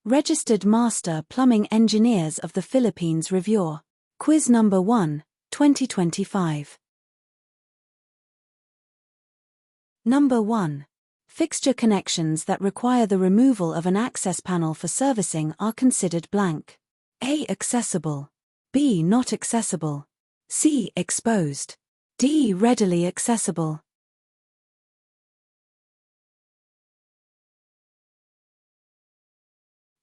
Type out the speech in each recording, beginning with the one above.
Registered Master Plumbing Engineers of the Philippines Review. Quiz number 1, 2025. Number 1. Fixture connections that require the removal of an access panel for servicing are considered blank. A. Accessible. B. Not accessible. C. Exposed. D. Readily accessible.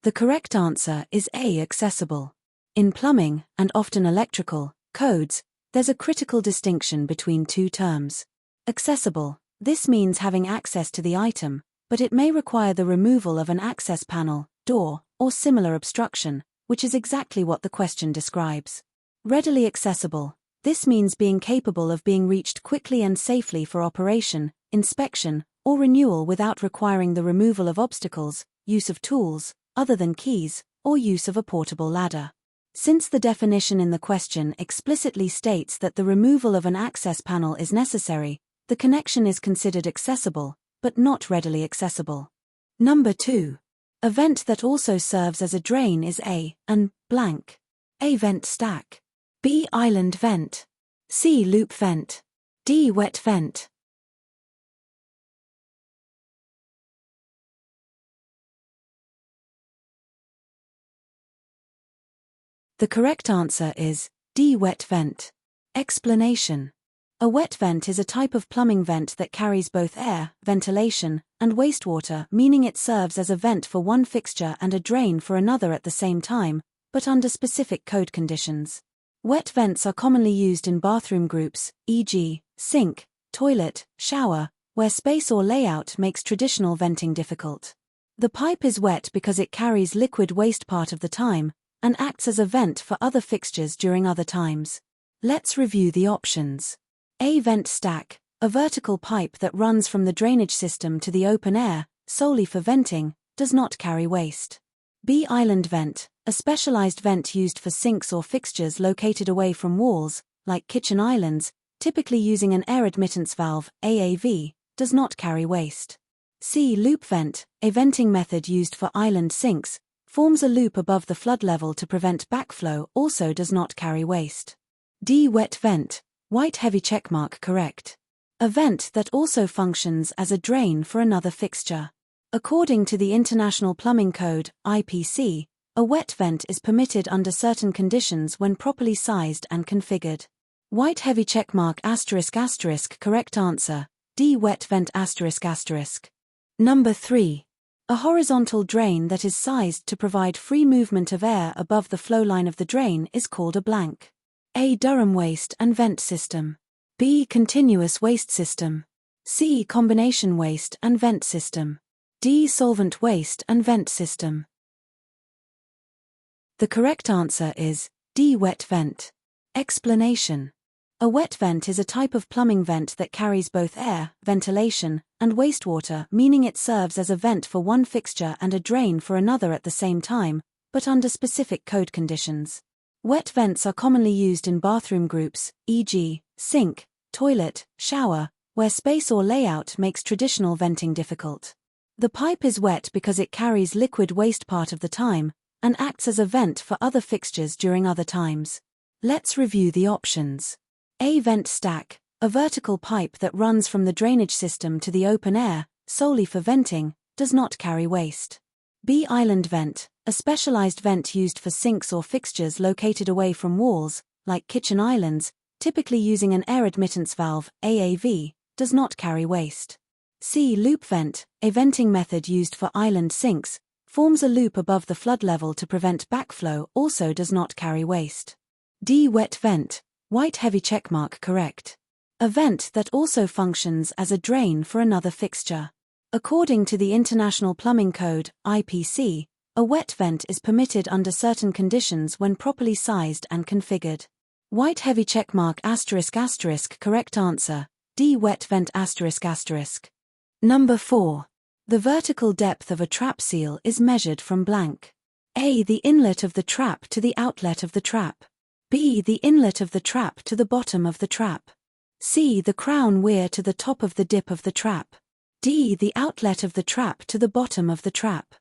The correct answer is A. Accessible. In plumbing, and often electrical, codes, there's a critical distinction between two terms. Accessible. This means having access to the item, but it may require the removal of an access panel, door, or similar obstruction, which is exactly what the question describes. Readily accessible. This means being capable of being reached quickly and safely for operation, inspection, or renewal without requiring the removal of obstacles, use of tools, other than keys, or use of a portable ladder. Since the definition in the question explicitly states that the removal of an access panel is necessary, the connection is considered accessible, but not readily accessible. Number 2. A vent that also serves as a drain is an blank. A. Vent stack. B. Island vent. C. Loop vent. D. Wet vent. The correct answer is D. Wet vent. Explanation. A wet vent is a type of plumbing vent that carries both air, ventilation, and wastewater, meaning it serves as a vent for one fixture and a drain for another at the same time, but under specific code conditions. Wet vents are commonly used in bathroom groups, e.g., sink, toilet, shower, where space or layout makes traditional venting difficult. The pipe is wet because it carries liquid waste part of the time, and acts as a vent for other fixtures during other times. Let's review the options. A. Vent stack, a vertical pipe that runs from the drainage system to the open air, solely for venting, does not carry waste. B. Island vent, a specialized vent used for sinks or fixtures located away from walls, like kitchen islands, typically using an air admittance valve, AAV, does not carry waste. C. Loop vent, a venting method used for island sinks, forms a loop above the flood level to prevent backflow, also does not carry waste. D. Wet vent, white heavy checkmark correct. A vent that also functions as a drain for another fixture. According to the International Plumbing Code, IPC, a wet vent is permitted under certain conditions when properly sized and configured. White heavy checkmark ***, correct answer, D. Wet vent ***. Number 3. A horizontal drain that is sized to provide free movement of air above the flow line of the drain is called a blank. A. Durham waste and vent system. B. Continuous waste system. C. Combination waste and vent system. D. Solvent waste and vent system. The correct answer is D. Wet vent. Explanation. A wet vent is a type of plumbing vent that carries both air, ventilation, and wastewater, meaning it serves as a vent for one fixture and a drain for another at the same time, but under specific code conditions. Wet vents are commonly used in bathroom groups, e.g., sink, toilet, shower, where space or layout makes traditional venting difficult. The pipe is wet because it carries liquid waste part of the time, and acts as a vent for other fixtures during other times. Let's review the options. A. Vent stack, a vertical pipe that runs from the drainage system to the open air, solely for venting, does not carry waste. B. Island vent, a specialized vent used for sinks or fixtures located away from walls, like kitchen islands, typically using an air admittance valve, AAV, does not carry waste. C. Loop vent, a venting method used for island sinks, forms a loop above the flood level to prevent backflow, also does not carry waste. D. Wet vent, white heavy checkmark correct. A vent that also functions as a drain for another fixture. According to the International Plumbing Code, IPC, a wet vent is permitted under certain conditions when properly sized and configured. White heavy checkmark ***, correct answer, D. Wet vent ***. Number 4. The vertical depth of a trap seal is measured from blank. A. The inlet of the trap to the outlet of the trap. B. The inlet of the trap to the bottom of the trap. C. The crown weir to the top of the dip of the trap. D. The outlet of the trap to the bottom of the trap.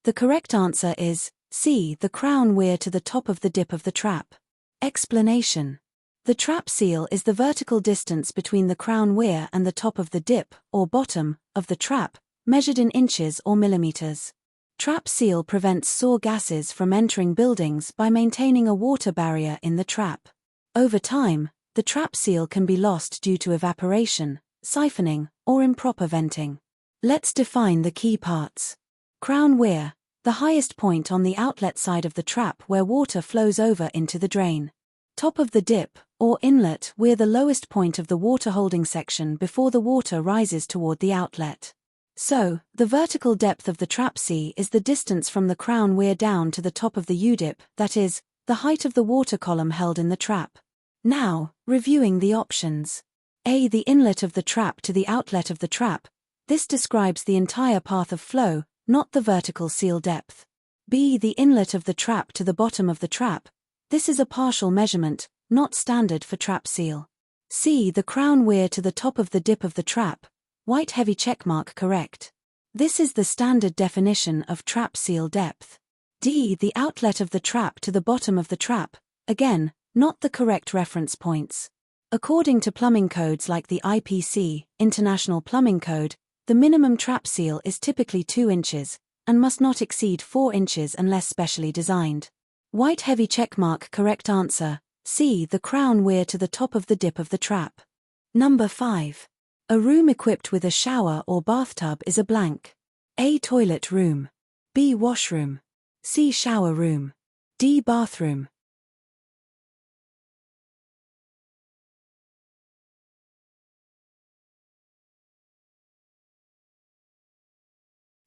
The correct answer is C. The crown weir to the top of the dip of the trap. Explanation. The trap seal is the vertical distance between the crown weir and the top of the dip, or bottom, of the trap, measured in inches or millimeters. Trap seal prevents sour gases from entering buildings by maintaining a water barrier in the trap. Over time, the trap seal can be lost due to evaporation, siphoning, or improper venting. Let's define the key parts. Crown weir, the highest point on the outlet side of the trap where water flows over into the drain. Top of the dip, or inlet, weir, the lowest point of the water holding section before the water rises toward the outlet. So, the vertical depth of the trap sea is the distance from the crown weir down to the top of the U-dip, that is, the height of the water column held in the trap. Now, reviewing the options. A. The inlet of the trap to the outlet of the trap. This describes the entire path of flow, not the vertical seal depth. B. The inlet of the trap to the bottom of the trap. This is a partial measurement, not standard for trap seal. C. The crown weir to the top of the dip of the trap. White heavy checkmark correct. This is the standard definition of trap seal depth. D. The outlet of the trap to the bottom of the trap. Again, not the correct reference points. According to plumbing codes like the IPC, International Plumbing Code, the minimum trap seal is typically 2 inches, and must not exceed 4 inches unless specially designed. White heavy checkmark correct answer, C. The crown weir to the top of the dip of the trap. Number 5. A room equipped with a shower or bathtub is a blank. A. Toilet room. B. Washroom. C. Shower room. D. Bathroom.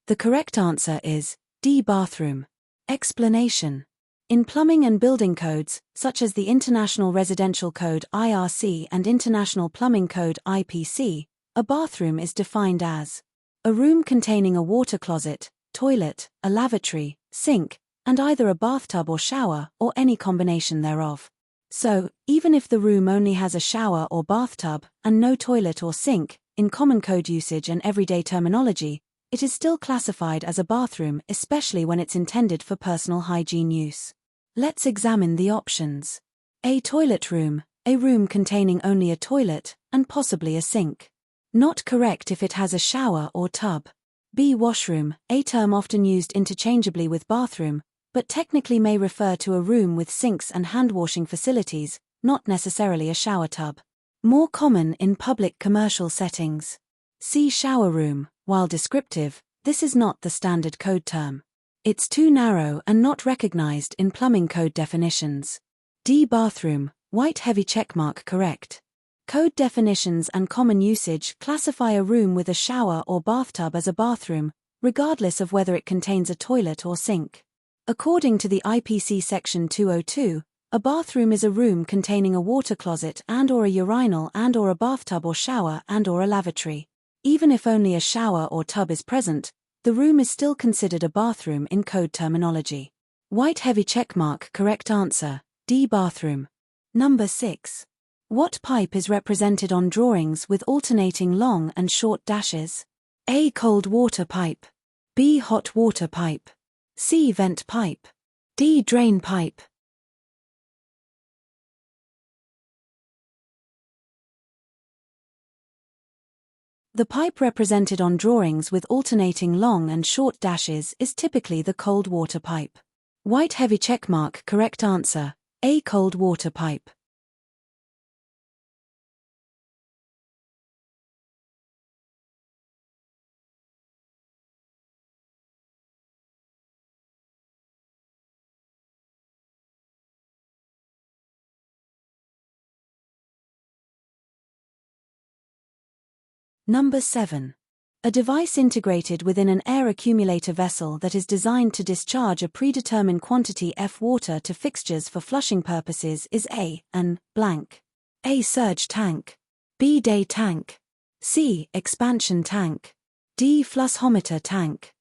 The correct answer is D. Bathroom. Explanation. In plumbing and building codes, such as the International Residential Code (IRC) and International Plumbing Code (IPC), a bathroom is defined as a room containing a water closet, toilet, a lavatory, sink, and either a bathtub or shower, or any combination thereof. So, even if the room only has a shower or bathtub, and no toilet or sink, in common code usage and everyday terminology, it is still classified as a bathroom, especially when it's intended for personal hygiene use. Let's examine the options. A. Toilet room, a room containing only a toilet, and possibly a sink. Not correct if it has a shower or tub. B. Washroom, a term often used interchangeably with bathroom, but technically may refer to a room with sinks and hand-washing facilities, not necessarily a shower tub. More common in public commercial settings. C. Shower room, while descriptive, this is not the standard code term. It's too narrow and not recognized in plumbing code definitions. D. Bathroom, white heavy checkmark correct. Code definitions and common usage classify a room with a shower or bathtub as a bathroom, regardless of whether it contains a toilet or sink. According to the IPC Section 202, a bathroom is a room containing a water closet and/or a urinal and/or a bathtub or shower and/or a lavatory. Even if only a shower or tub is present, the room is still considered a bathroom in code terminology. White heavy checkmark correct answer, D. Bathroom. Number 6. What pipe is represented on drawings with alternating long and short dashes? A. Cold water pipe. B. Hot water pipe. C. Vent pipe. D. Drain pipe. The pipe represented on drawings with alternating long and short dashes is typically the cold water pipe. White heavy checkmark correct answer, A. Cold water pipe. Number 7. A device integrated within an air accumulator vessel that is designed to discharge a predetermined quantity of water to fixtures for flushing purposes is an blank. A. Surge tank. B. Day tank. C. Expansion tank. D. Flussometer tank.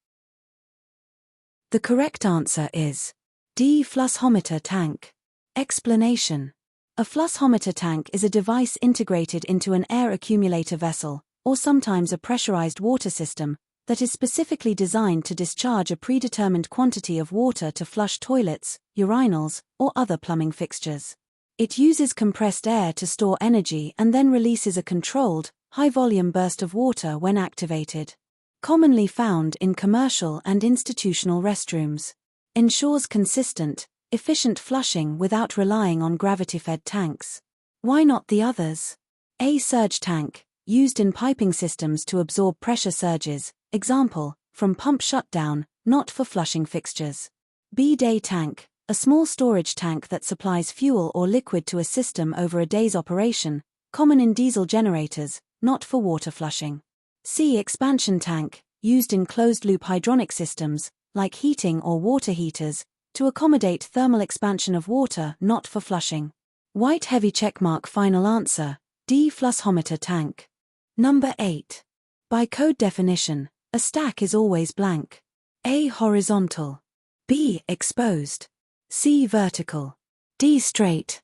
The correct answer is D. Flussometer tank. Explanation. A flussometer tank is a device integrated into an air accumulator vessel, or sometimes a pressurized water system, that is specifically designed to discharge a predetermined quantity of water to flush toilets, urinals, or other plumbing fixtures. It uses compressed air to store energy and then releases a controlled, high-volume burst of water when activated. Commonly found in commercial and institutional restrooms. Ensures consistent, efficient flushing without relying on gravity-fed tanks. Why not the others? A surge tank, used in piping systems to absorb pressure surges, example, from pump shutdown, not for flushing fixtures. B day tank, a small storage tank that supplies fuel or liquid to a system over a day's operation, common in diesel generators, not for water flushing. C expansion tank, used in closed-loop hydronic systems, like heating or water heaters, to accommodate thermal expansion of water, not for flushing. White heavy checkmark. Final answer, D flushometer tank. Number 8. By code definition, a stack is always blank. A horizontal. B exposed. C vertical. D straight.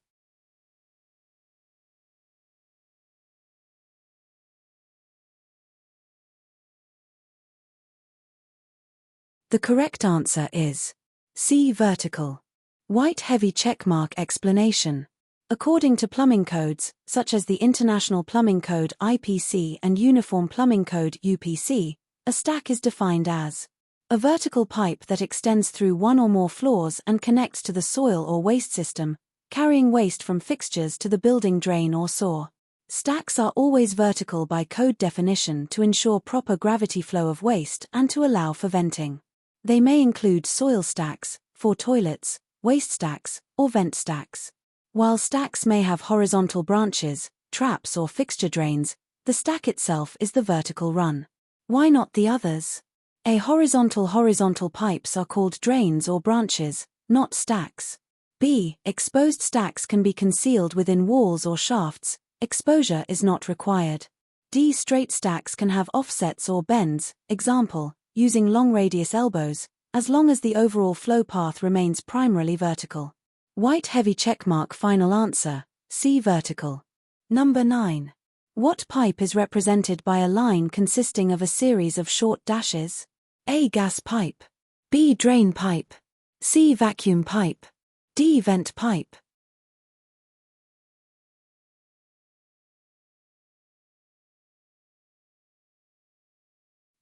The correct answer is C vertical. White heavy checkmark. Explanation. According to plumbing codes, such as the International Plumbing Code (IPC) and Uniform Plumbing Code (UPC), a stack is defined as a vertical pipe that extends through one or more floors and connects to the soil or waste system, carrying waste from fixtures to the building drain or sewer. Stacks are always vertical by code definition to ensure proper gravity flow of waste and to allow for venting. They may include soil stacks, for toilets, waste stacks, or vent stacks. While stacks may have horizontal branches, traps or fixture drains, the stack itself is the vertical run. Why not the others? A horizontal pipes are called drains or branches, not stacks. B. Exposed stacks can be concealed within walls or shafts, exposure is not required. D. Straight stacks can have offsets or bends, example, using long radius elbows, as long as the overall flow path remains primarily vertical. White heavy checkmark. Final answer, C vertical. Number 9. What pipe is represented by a line consisting of a series of short dashes? A. Gas pipe. B. Drain pipe. C. Vacuum pipe. D. Vent pipe.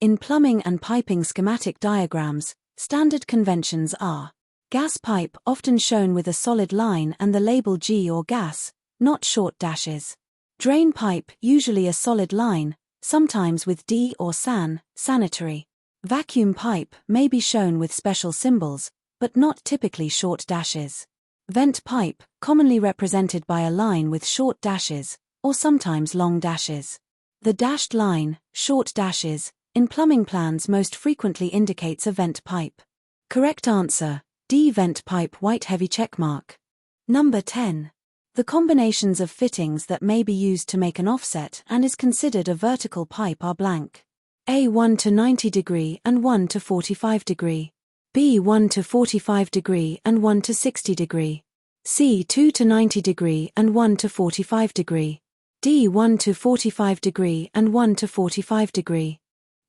In plumbing and piping schematic diagrams, standard conventions are gas pipe, often shown with a solid line and the label G or gas, not short dashes. Drain pipe, usually a solid line, sometimes with D or san, sanitary. Vacuum pipe may be shown with special symbols, but not typically short dashes. Vent pipe, commonly represented by a line with short dashes, or sometimes long dashes. The dashed line, short dashes, in plumbing plans most frequently indicates a vent pipe. Correct answer, D. Vent pipe. White heavy checkmark. Number 10. The combinations of fittings that may be used to make an offset and is considered a vertical pipe are blank. A. 1 to 90 degree and 1 to 45 degree. B. 1 to 45 degree and 1 to 60 degree. C. 2 to 90 degree and 1 to 45 degree. D. 1 to 45 degree and 1 to 45 degree.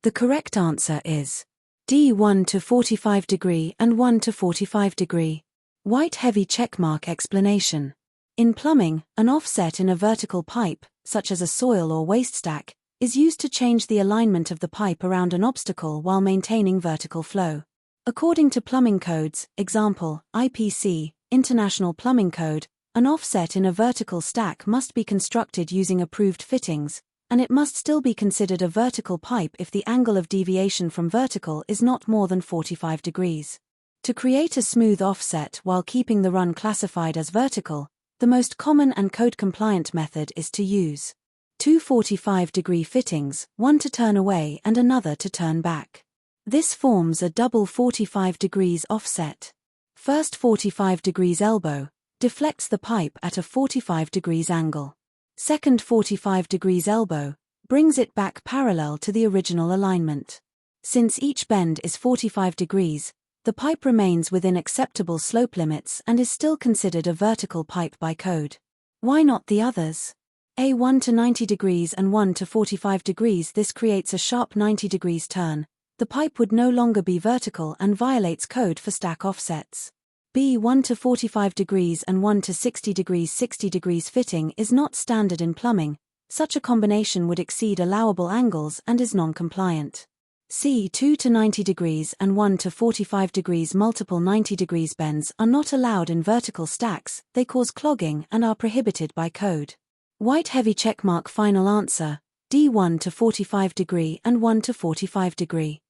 The correct answer is D. 1 to 45 degree and 1 to 45 degree. White heavy checkmark. Explanation. In plumbing, an offset in a vertical pipe, such as a soil or waste stack, is used to change the alignment of the pipe around an obstacle while maintaining vertical flow. According to plumbing codes, example, IPC, International Plumbing Code, an offset in a vertical stack must be constructed using approved fittings, and it must still be considered a vertical pipe if the angle of deviation from vertical is not more than 45 degrees. To create a smooth offset while keeping the run classified as vertical, the most common and code-compliant method is to use two 45-degree fittings, one to turn away and another to turn back. This forms a double 45 degrees offset. First 45 degrees elbow deflects the pipe at a 45 degrees angle. Second 45 degrees elbow brings it back parallel to the original alignment. Since each bend is 45 degrees, the pipe remains within acceptable slope limits and is still considered a vertical pipe by code. Why not the others? A. 1 to 90 degrees and 1 to 45 degrees. This creates a sharp 90 degrees turn, the pipe would no longer be vertical and violates code for stack offsets. B 1 to 45 degrees and 1 to 60 degrees. 60 degrees fitting is not standard in plumbing. Such a combination would exceed allowable angles and is non-compliant. C 2 to 90 degrees and 1 to 45 degrees. Multiple 90 degrees bends are not allowed in vertical stacks, they cause clogging and are prohibited by code. White heavy checkmark. Final answer, D 1 to 45 degree and 1 to 45 degree.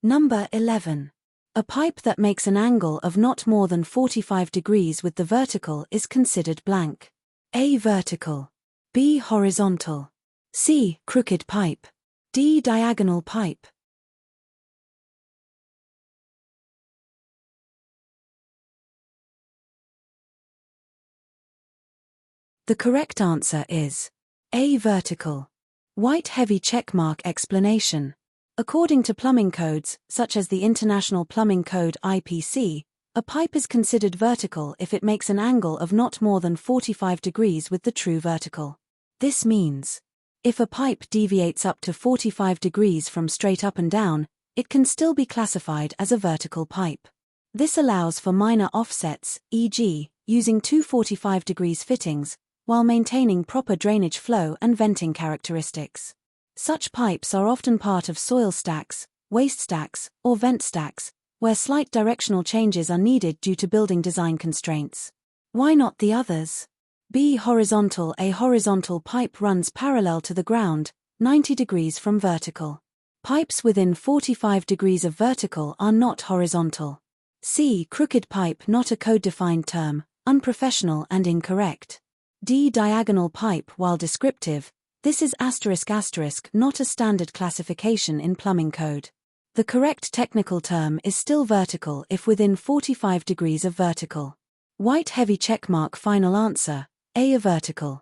Number 11. A pipe that makes an angle of not more than 45 degrees with the vertical is considered blank. A. Vertical. B. Horizontal. C. Crooked pipe. D. Diagonal pipe. The correct answer is A. Vertical. White heavy checkmark. Explanation. According to plumbing codes, such as the International Plumbing Code (IPC), a pipe is considered vertical if it makes an angle of not more than 45 degrees with the true vertical. This means, if a pipe deviates up to 45 degrees from straight up and down, it can still be classified as a vertical pipe. This allows for minor offsets, e.g., using two 45 degrees fittings, while maintaining proper drainage flow and venting characteristics. Such pipes are often part of soil stacks, waste stacks, or vent stacks, where slight directional changes are needed due to building design constraints. Why not the others? B. Horizontal. A horizontal pipe runs parallel to the ground, 90 degrees from vertical. Pipes within 45 degrees of vertical are not horizontal. C. Crooked pipe. Not a code-defined term, unprofessional and incorrect. D. Diagonal pipe. While descriptive, this is ***, not a standard classification in plumbing code. The correct technical term is still vertical if within 45 degrees of vertical. White heavy checkmark. Final answer, A. Vertical.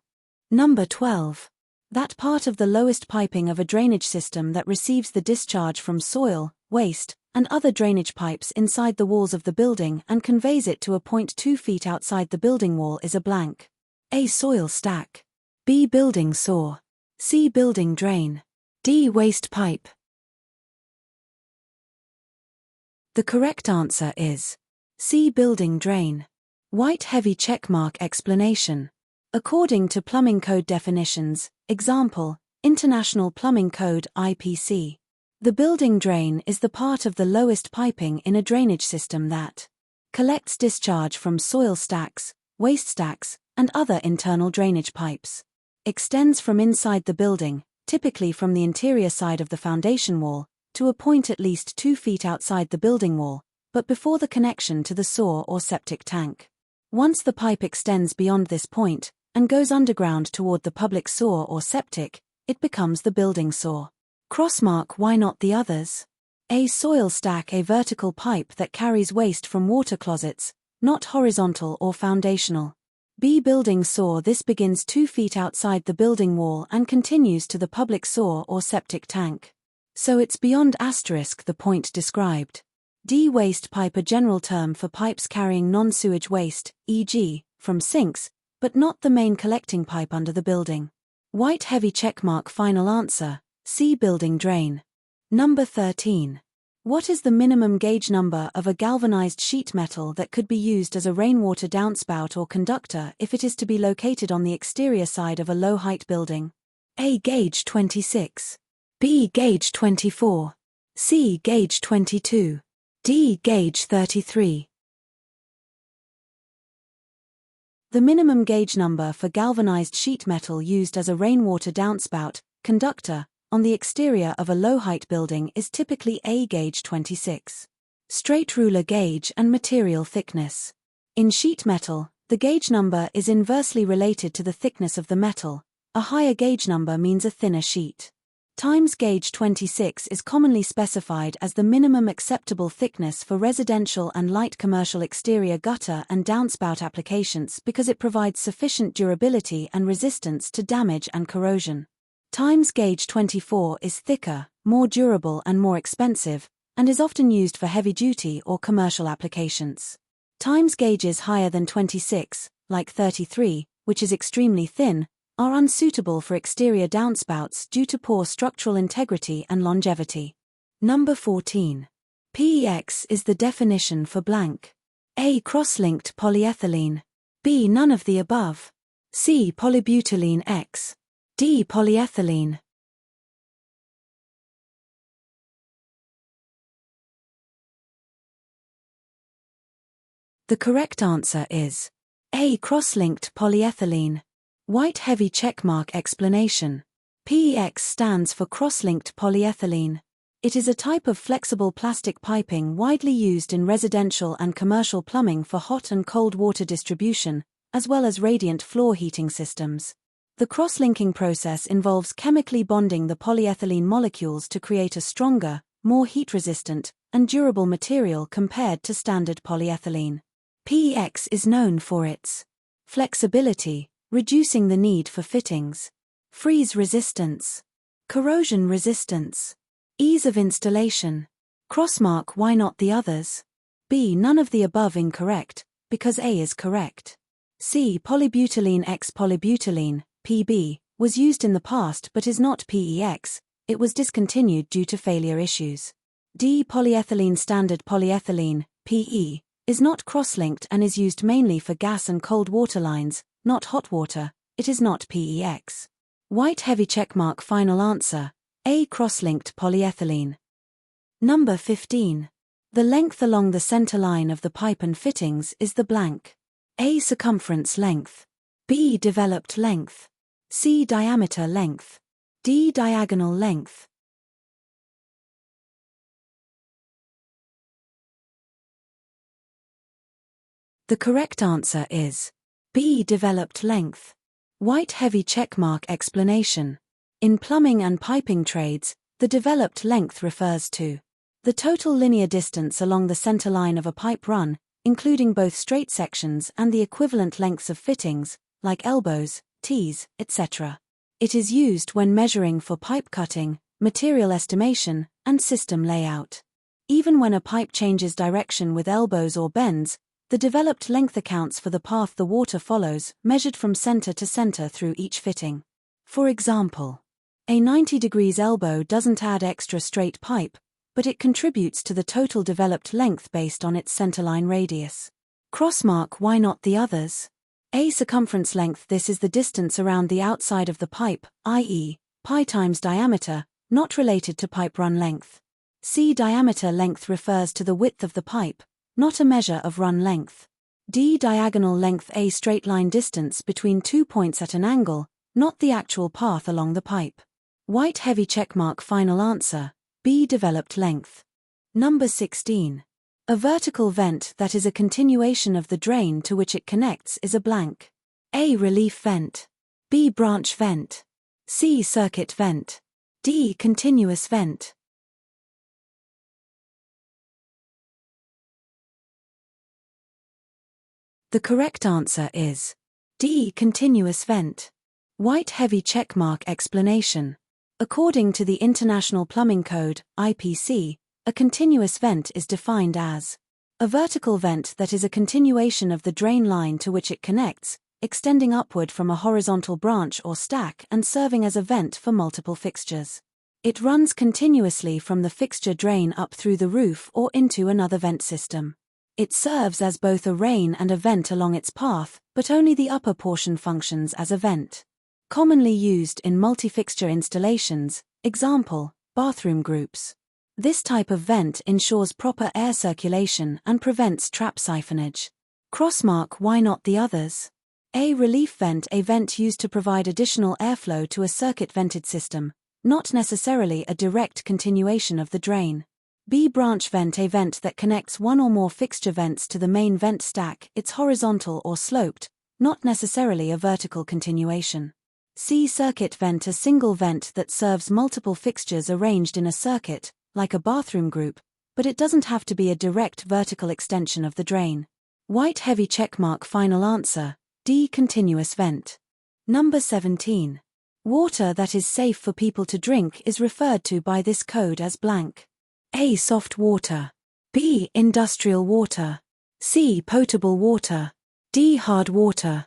Number 12. That part of the lowest piping of a drainage system that receives the discharge from soil, waste, and other drainage pipes inside the walls of the building and conveys it to a point 2 feet outside the building wall is a blank. A. Soil stack. B. Building saw. C. Building drain. D. Waste pipe. The correct answer is C. Building drain. White heavy checkmark. Explanation. According to plumbing code definitions, example, International Plumbing Code (IPC), the building drain is the part of the lowest piping in a drainage system that collects discharge from soil stacks, waste stacks, and other internal drainage pipes. Extends from inside the building, typically from the interior side of the foundation wall, to a point at least 2 feet outside the building wall, but before the connection to the sewer or septic tank. Once the pipe extends beyond this point, and goes underground toward the public sewer or septic, it becomes the building saw. Crossmark. Why not the others? A. Soil stack. A vertical pipe that carries waste from water closets, not horizontal or foundational. B. Building saw. This begins 2 feet outside the building wall and continues to the public sewer or septic tank. So it's beyond * the point described. D. Waste pipe. A general term for pipes carrying non-sewage waste, e.g., from sinks, but not the main collecting pipe under the building. White heavy checkmark. Final answer, C. Building drain. Number 13. What is the minimum gauge number of a galvanized sheet metal that could be used as a rainwater downspout or conductor if it is to be located on the exterior side of a low-height building? A. Gauge 26. B. Gauge 24. C. Gauge 22. D. Gauge 33. The minimum gauge number for galvanized sheet metal used as a rainwater downspout, conductor, on the exterior of a low-height building is typically A. Gauge 26. Straight ruler gauge and material thickness. In sheet metal, the gauge number is inversely related to the thickness of the metal. A higher gauge number means a thinner sheet. Times gauge 26 is commonly specified as the minimum acceptable thickness for residential and light commercial exterior gutter and downspout applications because it provides sufficient durability and resistance to damage and corrosion. Times gauge 24 is thicker, more durable and more expensive, and is often used for heavy-duty or commercial applications. Times gauges higher than 26, like 33, which is extremely thin, are unsuitable for exterior downspouts due to poor structural integrity and longevity. Number 14. PEX is the definition for blank. A. Cross-linked polyethylene. B. None of the above. C. Polybutylene X. D. Polyethylene. The correct answer is A. Cross-linked polyethylene. White heavy checkmark explanation. PEX stands for cross-linked polyethylene. It is a type of flexible plastic piping widely used in residential and commercial plumbing for hot and cold water distribution, as well as radiant floor heating systems. The cross-linking process involves chemically bonding the polyethylene molecules to create a stronger, more heat-resistant, and durable material compared to standard polyethylene. PEX is known for its flexibility, reducing the need for fittings, freeze resistance, corrosion resistance, ease of installation. Crossmark why not the others? B. None of the above incorrect, because A is correct. C. Polybutylene X. Polybutylene, PB, was used in the past but is not PEX, it was discontinued due to failure issues. D. Polyethylene Standard polyethylene, PE, is not cross-linked and is used mainly for gas and cold water lines, not hot water, it is not PEX. White heavy checkmark final answer, A. Cross-linked polyethylene. Number 15. The length along the centerline of the pipe and fittings is the blank. A. Circumference length. B. Developed length. C. Diameter length. D. Diagonal length. The correct answer is B. Developed length. White heavy checkmark explanation. In plumbing and piping trades, the developed length refers to the total linear distance along the centerline of a pipe run, including both straight sections and the equivalent lengths of fittings, like elbows, T's, etc. It is used when measuring for pipe cutting, material estimation, and system layout. Even when a pipe changes direction with elbows or bends, the developed length accounts for the path the water follows, measured from center to center through each fitting. For example, a 90 degrees elbow doesn't add extra straight pipe, but it contributes to the total developed length based on its centerline radius. Crossmark why not the others? A. Circumference length. This is the distance around the outside of the pipe, i.e., pi times diameter, not related to pipe run length. C. Diameter length refers to the width of the pipe, not a measure of run length. D. Diagonal length. A straight line distance between 2 points at an angle, not the actual path along the pipe. White heavy checkmark final answer, B. Developed length. Number 16. A vertical vent that is a continuation of the drain to which it connects is a blank. A. Relief vent. B. Branch vent. C. Circuit vent. D. Continuous vent. The correct answer is D. Continuous vent. White heavy checkmark explanation. According to the International Plumbing Code, IPC, a continuous vent is defined as a vertical vent that is a continuation of the drain line to which it connects, extending upward from a horizontal branch or stack and serving as a vent for multiple fixtures. It runs continuously from the fixture drain up through the roof or into another vent system. It serves as both a rain and a vent along its path, but only the upper portion functions as a vent. Commonly used in multi-fixture installations, example, bathroom groups. This type of vent ensures proper air circulation and prevents trap siphonage. Crossmark why not the others? A. Relief vent. A vent used to provide additional airflow to a circuit vented system, not necessarily a direct continuation of the drain. B. Branch vent. A vent that connects one or more fixture vents to the main vent stack. It's horizontal or sloped, not necessarily a vertical continuation. C. Circuit vent. A single vent that serves multiple fixtures arranged in a circuit, like a bathroom group, but it doesn't have to be a direct vertical extension of the drain. White heavy checkmark final answer, D. Continuous vent. Number 17. Water that is safe for people to drink is referred to by this code as blank. A. Soft water. B. Industrial water. C. Potable water. D. Hard water.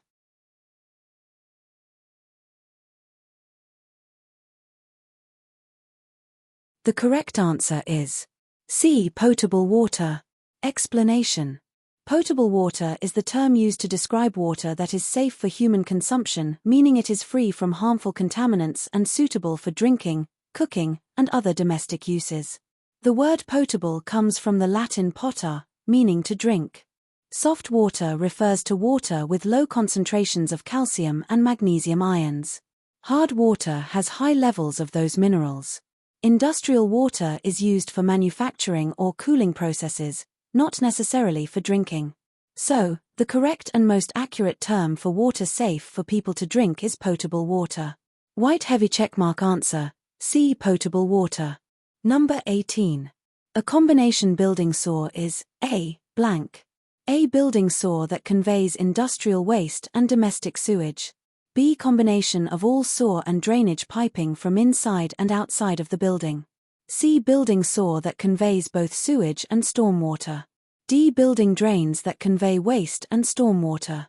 The correct answer is C. Potable water. Explanation. Potable water is the term used to describe water that is safe for human consumption, meaning it is free from harmful contaminants and suitable for drinking, cooking, and other domestic uses. The word potable comes from the Latin potar, meaning to drink. Soft water refers to water with low concentrations of calcium and magnesium ions. Hard water has high levels of those minerals. Industrial water is used for manufacturing or cooling processes, not necessarily for drinking. So, the correct and most accurate term for water safe for people to drink is potable water. White heavy checkmark answer, C. Potable water. Number 18. A combination building saw is A. blank. A. Building saw that conveys industrial waste and domestic sewage. B. Combination of all saw and drainage piping from inside and outside of the building. C. Building saw that conveys both sewage and stormwater. D. Building drains that convey waste and stormwater.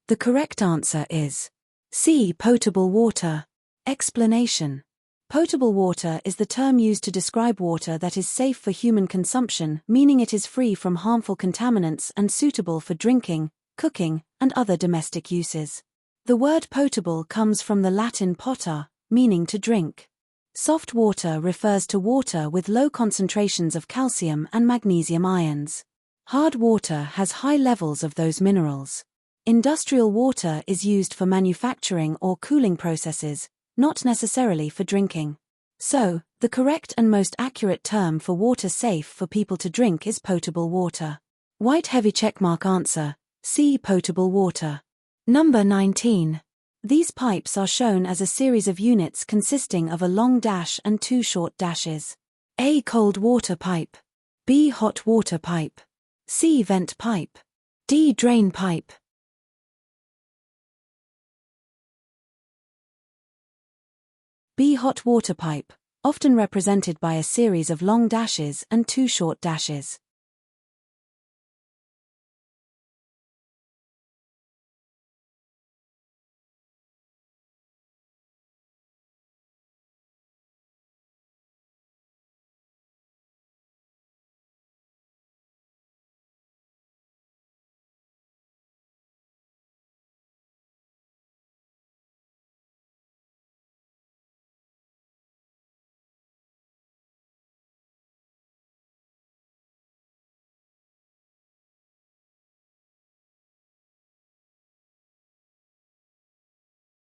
The correct answer is C. Potable water. Explanation. Potable water is the term used to describe water that is safe for human consumption, meaning it is free from harmful contaminants and suitable for drinking, cooking, and other domestic uses. The word potable comes from the Latin potar, meaning to drink. Soft water refers to water with low concentrations of calcium and magnesium ions. Hard water has high levels of those minerals. Industrial water is used for manufacturing or cooling processes, not necessarily for drinking. So, the correct and most accurate term for water safe for people to drink is potable water. White heavy checkmark answer, C. Potable water. Number 19. These pipes are shown as a series of units consisting of a long dash and two short dashes. A. Cold water pipe. B. Hot water pipe. C. Vent pipe. D. Drain pipe. B. Hot water pipe, often represented by a series of long dashes and two short dashes.